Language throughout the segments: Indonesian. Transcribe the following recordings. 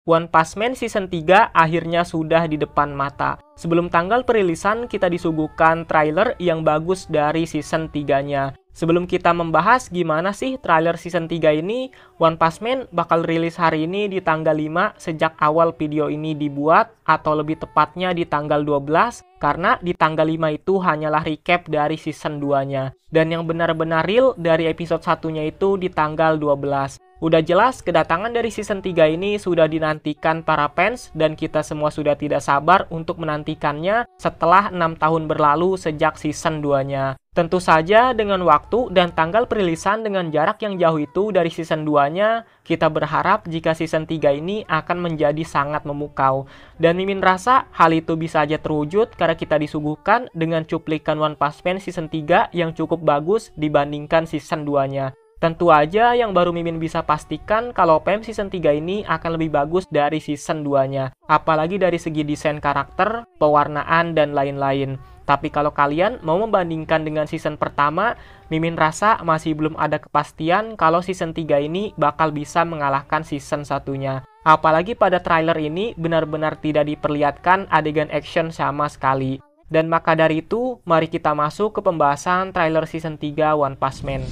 One Punch Man Season 3 akhirnya sudah di depan mata. Sebelum tanggal perilisan, kita disuguhkan trailer yang bagus dari Season 3-nya. Sebelum kita membahas gimana sih trailer Season 3 ini, One Punch Man bakal rilis hari ini di tanggal 5 sejak awal video ini dibuat, atau lebih tepatnya di tanggal 12, karena di tanggal 5 itu hanyalah recap dari Season 2-nya. Dan yang benar-benar real dari episode 1-nya itu di tanggal 12. Udah jelas kedatangan dari Season 3 ini sudah dinantikan para fans dan kita semua sudah tidak sabar untuk menantikannya setelah 6 tahun berlalu sejak Season 2-nya. Tentu saja dengan waktu dan tanggal perilisan dengan jarak yang jauh itu dari Season 2-nya, kita berharap jika Season 3 ini akan menjadi sangat memukau. Dan Mimin rasa hal itu bisa aja terwujud karena kita disuguhkan dengan cuplikan One Punch Man Season 3 yang cukup bagus dibandingkan Season 2-nya. Tentu aja yang baru Mimin bisa pastikan kalau PM Season 3 ini akan lebih bagus dari Season 2-nya. Apalagi dari segi desain karakter, pewarnaan, dan lain-lain. Tapi kalau kalian mau membandingkan dengan season pertama, Mimin rasa masih belum ada kepastian kalau Season 3 ini bakal bisa mengalahkan Season 1-nya. Apalagi pada trailer ini benar-benar tidak diperlihatkan adegan action sama sekali. Dan maka dari itu, mari kita masuk ke pembahasan trailer Season 3 One Punch Man.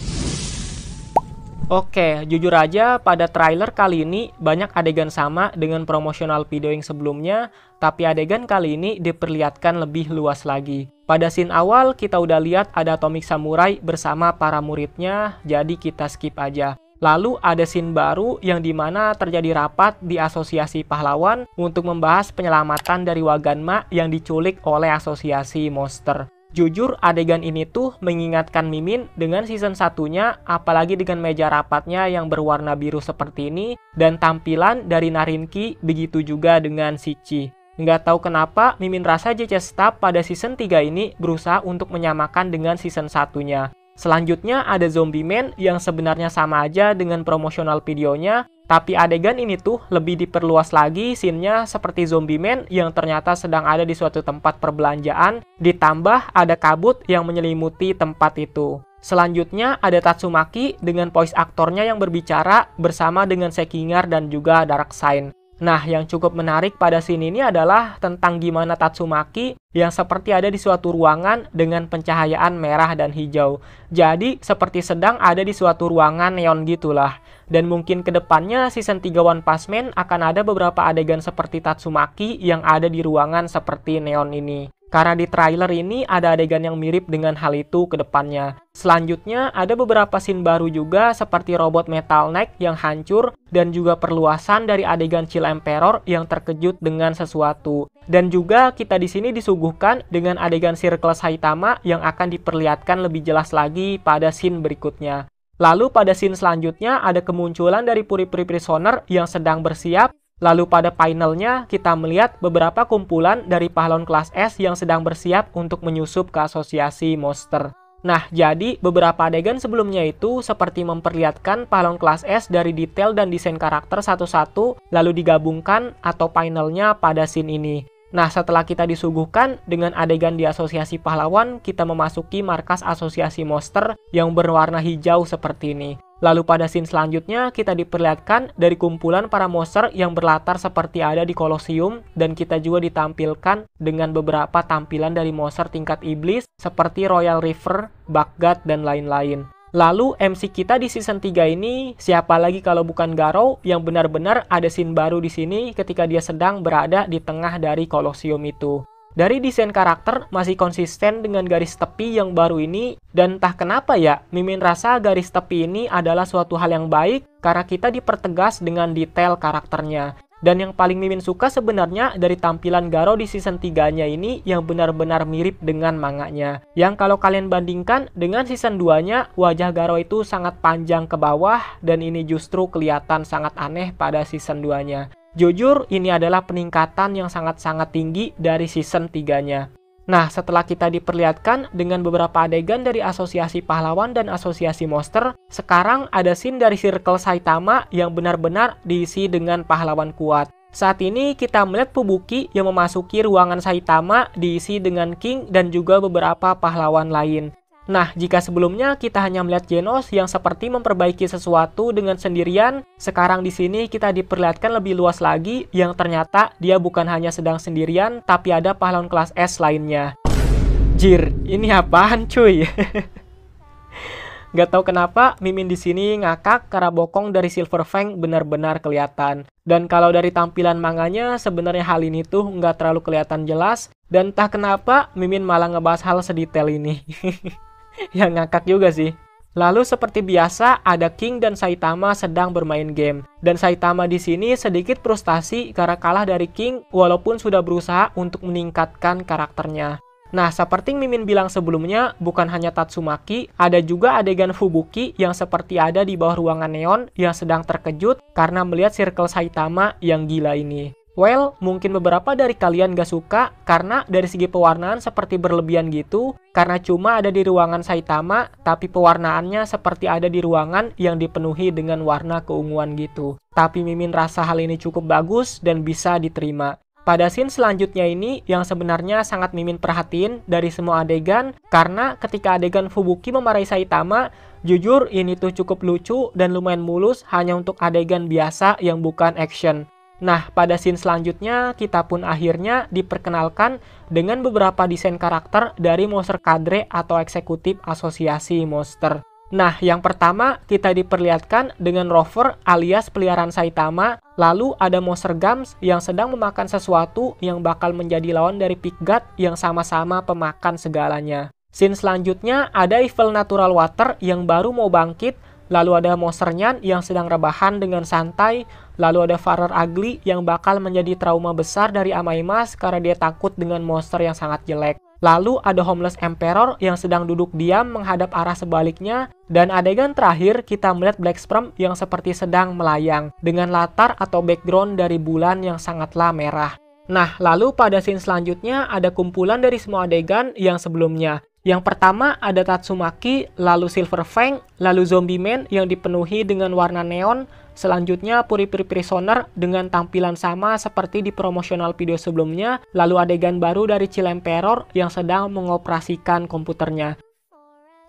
Oke, jujur aja pada trailer kali ini banyak adegan sama dengan promosional video yang sebelumnya, tapi adegan kali ini diperlihatkan lebih luas lagi. Pada scene awal kita udah lihat ada Atomic Samurai bersama para muridnya, jadi kita skip aja. Lalu ada scene baru yang dimana terjadi rapat di Asosiasi Pahlawan untuk membahas penyelamatan dari Waganma yang diculik oleh Asosiasi Monster. Jujur adegan ini tuh mengingatkan Mimin dengan Season 1-nya, apalagi dengan meja rapatnya yang berwarna biru seperti ini dan tampilan dari Narinki, begitu juga dengan Shichi. Nggak tahu kenapa Mimin rasa JC Staff pada Season 3 ini berusaha untuk menyamakan dengan Season 1-nya. Selanjutnya ada Zombie Man yang sebenarnya sama aja dengan promosional videonya, tapi adegan ini tuh lebih diperluas lagi scene-nya seperti Zombie Man yang ternyata sedang ada di suatu tempat perbelanjaan, ditambah ada kabut yang menyelimuti tempat itu. Selanjutnya ada Tatsumaki dengan voice aktornya yang berbicara bersama dengan Sekingar dan juga Darkseid. Nah, yang cukup menarik pada scene ini adalah tentang gimana Tatsumaki yang seperti ada di suatu ruangan dengan pencahayaan merah dan hijau. Jadi, seperti sedang ada di suatu ruangan neon gitulah. Dan mungkin kedepannya Season 3 One Punch Man akan ada beberapa adegan seperti Tatsumaki yang ada di ruangan seperti neon ini. Karena di trailer ini ada adegan yang mirip dengan hal itu ke depannya. Selanjutnya ada beberapa scene baru juga seperti robot Metal Knight yang hancur dan juga perluasan dari adegan Chill Emperor yang terkejut dengan sesuatu. Dan juga kita di sini disuguhkan dengan adegan Circle Saitama yang akan diperlihatkan lebih jelas lagi pada scene berikutnya. Lalu pada scene selanjutnya ada kemunculan dari Puri-Puri Prisoner yang sedang bersiap. Lalu pada finalnya kita melihat beberapa kumpulan dari pahlawan kelas S yang sedang bersiap untuk menyusup ke Asosiasi Monster. Nah, jadi beberapa adegan sebelumnya itu seperti memperlihatkan pahlawan kelas S dari detail dan desain karakter satu-satu lalu digabungkan atau finalnya pada scene ini. Nah, setelah kita disuguhkan dengan adegan di Asosiasi Pahlawan, kita memasuki markas Asosiasi Monster yang berwarna hijau seperti ini. Lalu pada scene selanjutnya kita diperlihatkan dari kumpulan para monster yang berlatar seperti ada di Colosseum dan kita juga ditampilkan dengan beberapa tampilan dari monster tingkat iblis seperti Royal River, Baghdad, dan lain-lain. Lalu MC kita di Season 3 ini siapa lagi kalau bukan Garou yang benar-benar ada scene baru di sini ketika dia sedang berada di tengah dari Colosseum itu. Dari desain karakter masih konsisten dengan garis tepi yang baru ini dan entah kenapa ya Mimin rasa garis tepi ini adalah suatu hal yang baik karena kita dipertegas dengan detail karakternya. Dan yang paling Mimin suka sebenarnya dari tampilan Garou di Season 3-nya ini yang benar-benar mirip dengan manganya. Yang kalau kalian bandingkan dengan Season 2-nya, wajah Garou itu sangat panjang ke bawah dan ini justru kelihatan sangat aneh pada Season 2-nya. Jujur, ini adalah peningkatan yang sangat-sangat tinggi dari Season 3-nya. Nah, setelah kita diperlihatkan dengan beberapa adegan dari Asosiasi Pahlawan dan Asosiasi Monster, sekarang ada scene dari Circle Saitama yang benar-benar diisi dengan pahlawan kuat. Saat ini kita melihat Fubuki yang memasuki ruangan Saitama diisi dengan King dan juga beberapa pahlawan lain. Nah, jika sebelumnya kita hanya melihat Genos yang seperti memperbaiki sesuatu dengan sendirian, sekarang di sini kita diperlihatkan lebih luas lagi yang ternyata dia bukan hanya sedang sendirian, tapi ada pahlawan kelas S lainnya. Jir, ini apaan cuy? Gak tahu kenapa Mimin di sini ngakak karena bokong dari Silver Fang benar-benar kelihatan. Dan kalau dari tampilan manganya sebenarnya hal ini tuh nggak terlalu kelihatan jelas. Dan entah kenapa Mimin malah ngebahas hal sedetail ini. Ya ngakak juga sih. Lalu seperti biasa ada King dan Saitama sedang bermain game. Dan Saitama di sini sedikit frustasi karena kalah dari King walaupun sudah berusaha untuk meningkatkan karakternya. Nah, seperti Mimin bilang sebelumnya, bukan hanya Tatsumaki, ada juga adegan Fubuki yang seperti ada di bawah ruangan neon yang sedang terkejut karena melihat circle Saitama yang gila ini. Well, mungkin beberapa dari kalian gak suka karena dari segi pewarnaan seperti berlebihan gitu, karena cuma ada di ruangan Saitama, tapi pewarnaannya seperti ada di ruangan yang dipenuhi dengan warna keunguan gitu. Tapi Mimin rasa hal ini cukup bagus dan bisa diterima. Pada scene selanjutnya ini yang sebenarnya sangat Mimin perhatiin dari semua adegan, karena ketika adegan Fubuki memarahi Saitama, jujur ini tuh cukup lucu dan lumayan mulus hanya untuk adegan biasa yang bukan action. Nah, pada scene selanjutnya kita pun akhirnya diperkenalkan dengan beberapa desain karakter dari Monster Cadre atau eksekutif asosiasi monster. Nah, yang pertama kita diperlihatkan dengan Rover alias peliharaan Saitama, lalu ada Monster Gums yang sedang memakan sesuatu yang bakal menjadi lawan dari Piggat yang sama-sama pemakan segalanya. Scene selanjutnya ada Evil Natural Water yang baru mau bangkit, lalu ada Monster Nyan yang sedang rebahan dengan santai, lalu ada Farer Ugly yang bakal menjadi trauma besar dari Amaimas karena dia takut dengan monster yang sangat jelek. Lalu ada Homeless Emperor yang sedang duduk diam menghadap arah sebaliknya. Dan adegan terakhir kita melihat Black Sperm yang seperti sedang melayang dengan latar atau background dari bulan yang sangatlah merah. Nah, lalu pada scene selanjutnya ada kumpulan dari semua adegan yang sebelumnya. Yang pertama ada Tatsumaki, lalu Silver Fang, lalu Zombie Man yang dipenuhi dengan warna neon. Selanjutnya Puri-Puri Prisoner dengan tampilan sama seperti di promosional video sebelumnya. Lalu adegan baru dari Chill Emperor yang sedang mengoperasikan komputernya.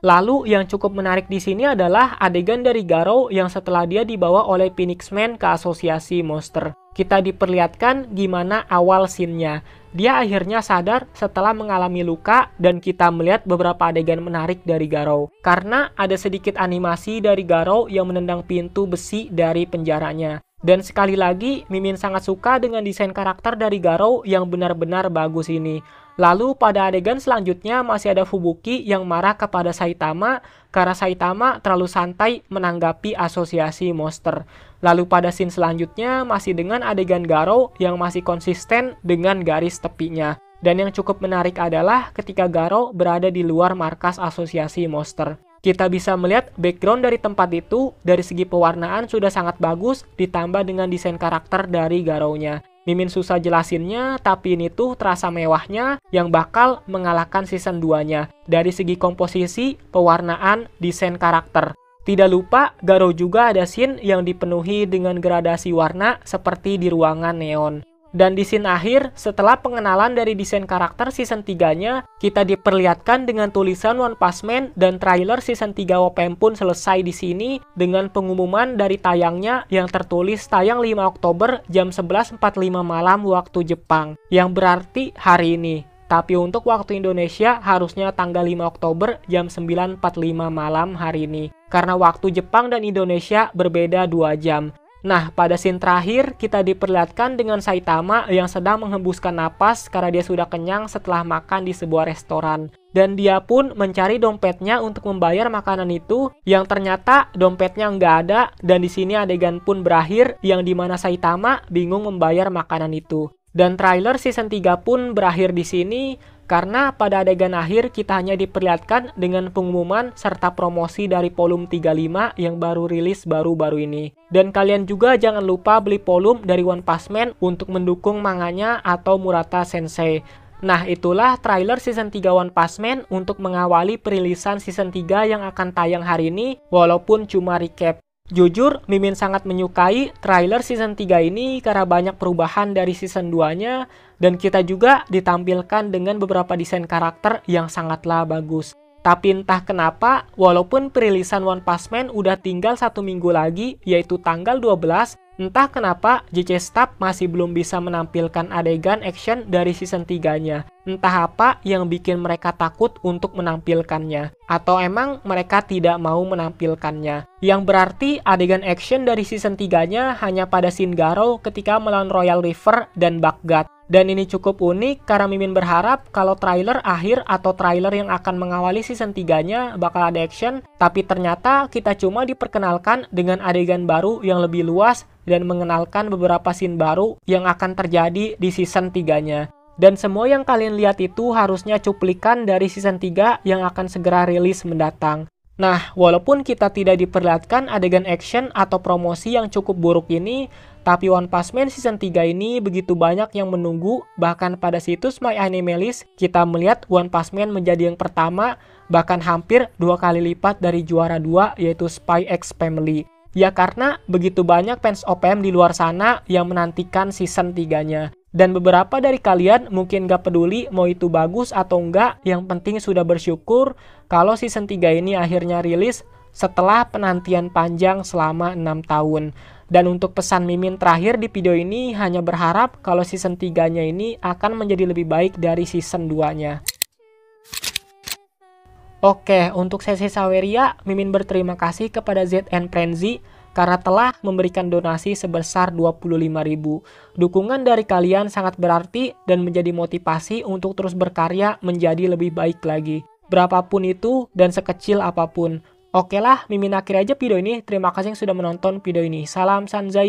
Lalu yang cukup menarik di sini adalah adegan dari Garou yang setelah dia dibawa oleh Phoenix Man ke asosiasi monster. Kita diperlihatkan gimana awal scene-nya. Dia akhirnya sadar setelah mengalami luka dan kita melihat beberapa adegan menarik dari Garou. Karena ada sedikit animasi dari Garou yang menendang pintu besi dari penjaranya. Dan sekali lagi, Mimin sangat suka dengan desain karakter dari Garou yang benar-benar bagus ini. Lalu pada adegan selanjutnya masih ada Fubuki yang marah kepada Saitama karena Saitama terlalu santai menanggapi asosiasi monster. Lalu pada scene selanjutnya masih dengan adegan Garou yang masih konsisten dengan garis tepinya. Dan yang cukup menarik adalah ketika Garou berada di luar markas asosiasi monster. Kita bisa melihat background dari tempat itu dari segi pewarnaan sudah sangat bagus ditambah dengan desain karakter dari Garou-nya. Mimin susah jelasinnya, tapi ini tuh terasa mewahnya yang bakal mengalahkan season 2-nya. Dari segi komposisi, pewarnaan, desain karakter. Tidak lupa, Garou juga ada scene yang dipenuhi dengan gradasi warna seperti di ruangan neon. Dan di scene akhir, setelah pengenalan dari desain karakter season 3-nya, kita diperlihatkan dengan tulisan One Punch Man dan trailer season 3 OPM pun selesai di sini dengan pengumuman dari tayangnya yang tertulis tayang 5 Oktober jam 11.45 malam waktu Jepang, yang berarti hari ini. Tapi untuk waktu Indonesia harusnya tanggal 5 Oktober jam 9.45 malam hari ini. Karena waktu Jepang dan Indonesia berbeda 2 jam. Nah, pada scene terakhir kita diperlihatkan dengan Saitama yang sedang menghembuskan napas karena dia sudah kenyang setelah makan di sebuah restoran. Dan dia pun mencari dompetnya untuk membayar makanan itu, yang ternyata dompetnya nggak ada, dan di sini adegan pun berakhir yang dimana Saitama bingung membayar makanan itu. Dan trailer season 3 pun berakhir di sini, karena pada adegan akhir kita hanya diperlihatkan dengan pengumuman serta promosi dari volume 35 yang baru rilis baru-baru ini. Dan kalian juga jangan lupa beli volume dari One Punch Man untuk mendukung manganya atau Murata Sensei. Nah, itulah trailer season 3 One Punch Man untuk mengawali perilisan season 3 yang akan tayang hari ini, walaupun cuma recap. Jujur, Mimin sangat menyukai trailer season 3 ini karena banyak perubahan dari season 2-nya dan kita juga ditampilkan dengan beberapa desain karakter yang sangatlah bagus. Tapi entah kenapa, walaupun perilisan One Punch Man udah tinggal 1 minggu lagi, yaitu tanggal 12, entah kenapa JC Staff masih belum bisa menampilkan adegan action dari season 3-nya. Entah apa yang bikin mereka takut untuk menampilkannya. Atau emang mereka tidak mau menampilkannya. Yang berarti adegan action dari season 3-nya hanya pada scene Garou ketika melawan Royal River dan Baghdad. Dan ini cukup unik karena Mimin berharap kalau trailer akhir atau trailer yang akan mengawali season 3-nya bakal ada action, tapi ternyata kita cuma diperkenalkan dengan adegan baru yang lebih luas dan mengenalkan beberapa scene baru yang akan terjadi di season 3-nya. Dan semua yang kalian lihat itu harusnya cuplikan dari season 3 yang akan segera rilis mendatang. Nah, walaupun kita tidak diperlihatkan adegan action atau promosi yang cukup buruk ini, tapi One Punch Man season 3 ini begitu banyak yang menunggu, bahkan pada situs My Anime List, kita melihat One Punch Man menjadi yang pertama, bahkan hampir 2 kali lipat dari juara 2, yaitu Spy X Family. Ya karena begitu banyak fans OPM di luar sana yang menantikan season 3-nya. Dan beberapa dari kalian mungkin gak peduli mau itu bagus atau enggak, yang penting sudah bersyukur kalau season 3 ini akhirnya rilis setelah penantian panjang selama 6 tahun. Dan untuk pesan Mimin terakhir di video ini hanya berharap kalau season 3-nya ini akan menjadi lebih baik dari season 2-nya. Oke, untuk sesi Saweria, Mimin berterima kasih kepada ZN Frenzy karena telah memberikan donasi sebesar 25.000. Dukungan dari kalian sangat berarti dan menjadi motivasi untuk terus berkarya menjadi lebih baik lagi. Berapapun itu dan sekecil apapun. Oke lah, Mimin akhir aja video ini. Terima kasih yang sudah menonton video ini. Salam Sanzai.